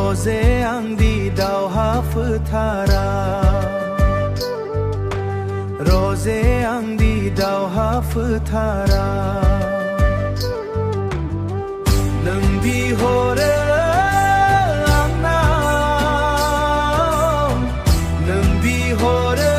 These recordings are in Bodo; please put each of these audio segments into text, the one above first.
रजे आंदि दावहा फोथारा रजे आंदि दावहा फोथारा नों बिहरो आंनाव नों बिहरो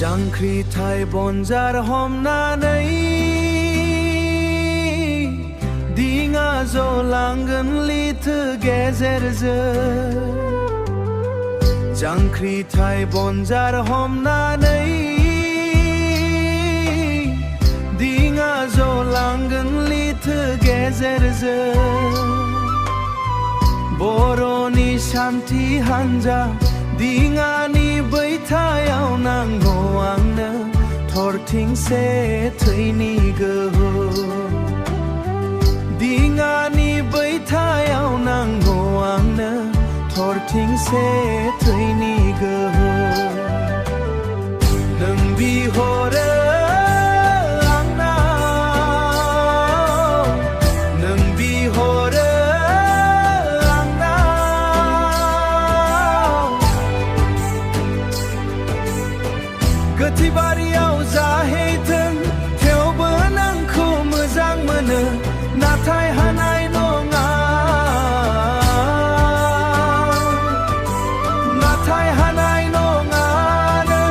जांख्रिथाय बनजार हमनानै दिङा जलांगोन लैथो गेजेरजों जांख्रिथाय बनजार हमनानै दिङा जलांगोन लैथो गेजेरजों बर'नि सान्थि हान्जा दिङानि बैथायाव नांगौ आंनो थरथिंसे थैनि गोहो दिङानि बैथायाव नांगौ आंनो थरथिंसे थैनि गोहो नों बिहरो गोथैबारियाव जाहैथों थेवबो नोंखौ मोजां मोनो नाथाय हानाय नङा नाथाय हानाय नङा नों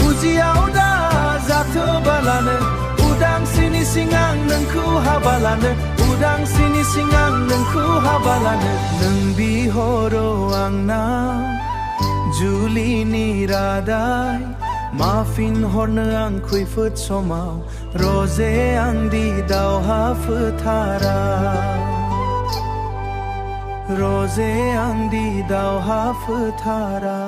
बुजियाव दा जाथोबालानो उदांस्रिनि सिगां नोंखौ हाबा लानो उदांस्रिनि सिगां नोंखौ हाबा लानो नों बिहरो आंनाव जुलिनि रादाय माफिन हरनो आं खैफोद समाव रजे आंदि दावहा फोथारा रजे आंदि दावहा फोथारा।